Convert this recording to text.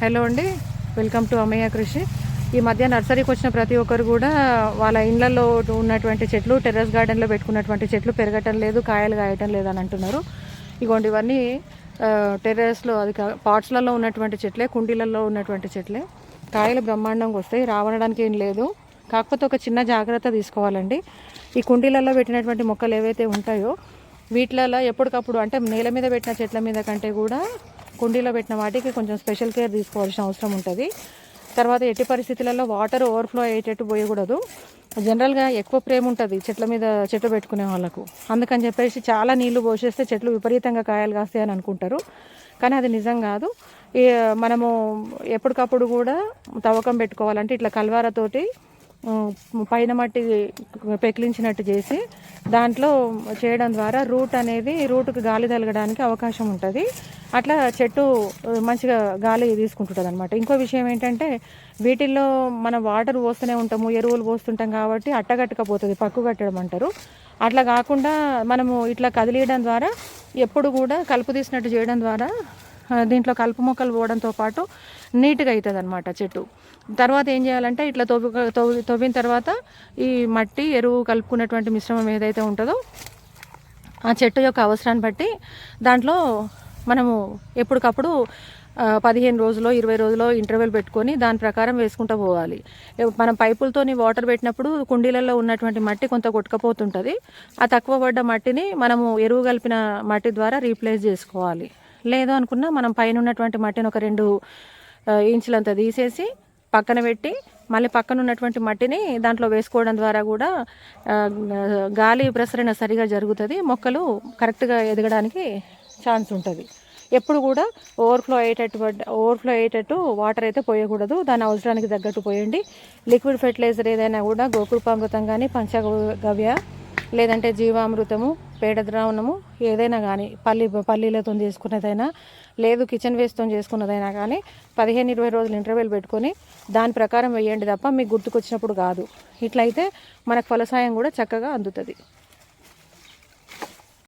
Hello అండి, welcome to అమ్మయ్య కృషి. ఈ మధ్య నర్సరీకి వచ్చిన ప్రతి ఒక్కరు కూడా వాళ్ళ ఇళ్లలో ఉన్నటువంటి చెట్లు, టెర్రస్ గార్డెన్లో పెట్టుకున్నటువంటి చెట్లు పెరగటం లేదు, కాయలు కాయటం లేదు అని అంటున్నారు. ఇగోండి ఇవన్నీ టెర్రస్లో, అది పాట్స్లలో ఉన్నటువంటి చెట్లే, కుండీలలో ఉన్నటువంటి చెట్లే. కాయలు బ్రహ్మాండంగా వస్తాయి, రావడానికి ఏం లేదు. కాకపోతే ఒక చిన్న జాగ్రత్త తీసుకోవాలండి. ఈ కుండీలలో పెట్టినటువంటి మొక్కలు ఏవైతే ఉంటాయో వీటిలలో ఎప్పటికప్పుడు, అంటే నేల మీద పెట్టిన చెట్ల మీద కంటే కూడా కుండీలో పెట్టిన వాటికి కొంచెం స్పెషల్ కేర్ తీసుకోవాల్సిన అవసరం ఉంటుంది. తర్వాత ఎట్టి పరిస్థితులలో వాటర్ ఓవర్ఫ్లో అయ్యేటట్టు పోయకూడదు. జనరల్గా ఎక్కువ ప్రేమ ఉంటుంది చెట్ల మీద, చెట్లు పెట్టుకునే వాళ్ళకు. అందుకని చెప్పేసి చాలా నీళ్లు పోసేస్తే చెట్లు విపరీతంగా కాయలు కాస్తాయని అనుకుంటారు, కానీ అది నిజం కాదు. మనము ఎప్పటికప్పుడు కూడా తవ్వకం పెట్టుకోవాలంటే ఇట్లా కల్వారతోటి పైన మట్టి పెకిలించినట్టు చేసి దాంట్లో చేయడం ద్వారా రూట్కి గాలి తగలడానికి అవకాశం ఉంటుంది. అట్లా చెట్టు మంచిగా గాలి తీసుకుంటుంటుంది అనమాట. ఇంకో విషయం ఏంటంటే, వీటిల్లో మనం వాటర్ పోస్తూనే ఉంటాము, ఎరువులు పోస్తుంటాం కాబట్టి అట్టగట్టకపోతుంది, పక్కు కట్టడం అంటారు. అట్లా కాకుండా మనము ఇట్లా కదిలియడం ద్వారా, ఎప్పుడు కూడా కలుపు తీసినట్టు చేయడం ద్వారా దీంట్లో కలుపు మొక్కలు పోవడంతో పాటు నీట్గా అవుతుంది అనమాట చెట్టు. తర్వాత ఏం చేయాలంటే, ఇట్లా తవ్విన తర్వాత ఈ మట్టి ఎరువు కలుపుకున్నటువంటి మిశ్రమం ఏదైతే ఉంటుందో ఆ చెట్టు యొక్క అవసరాన్ని బట్టి దాంట్లో మనము ఎప్పటికప్పుడు 15 రోజులో 20 రోజులో ఇంటర్వెల్ పెట్టుకొని దాని ప్రకారం వేసుకుంటూ పోవాలి. మనం పైపులతోని వాటర్ పెట్టినప్పుడు కుండీలలో ఉన్నటువంటి మట్టి కొంత కొట్టుకపోతుంటుంది. ఆ తక్కువ పడ్డ మట్టిని మనము ఎరువు కలిపిన మట్టి ద్వారా రీప్లేస్ చేసుకోవాలి. లేదు అనుకున్నా మనం పైన ఉన్నటువంటి మట్టిని ఒక 2 ఇంచులంతా తీసేసి పక్కన పెట్టి మళ్ళీ పక్కన ఉన్నటువంటి మట్టిని దాంట్లో వేసుకోవడం ద్వారా కూడా గాలి ప్రసరణ సరిగా జరుగుతుంది, మొక్కలు కరెక్ట్గా ఎదగడానికి ఛాన్స్ ఉంటుంది. ఎప్పుడు కూడా ఓవర్ఫ్లో అయ్యేటట్టు వాటర్ అయితే పోయకూడదు. దాని అవసరానికి తగ్గట్టు పోయండి. లిక్విడ్ ఫెర్టిలైజర్ ఏదైనా కూడా గోకృపామృతం కానీ, పంచగవ్య లేదంటే జీవామృతము, పేడ ద్రావణము ఏదైనా కానీ, పల్లీలతో చేసుకున్నదైనా లేదు కిచెన్ వేస్ట్తో చేసుకున్నదైనా కానీ 15-20 రోజులు ఇంటర్వెల్ పెట్టుకొని దాని ప్రకారం వేయండి తప్ప మీకు గుర్తుకొచ్చినప్పుడు కాదు. ఇట్లయితే మనకు ఫలసాయం కూడా చక్కగా అందుతుంది.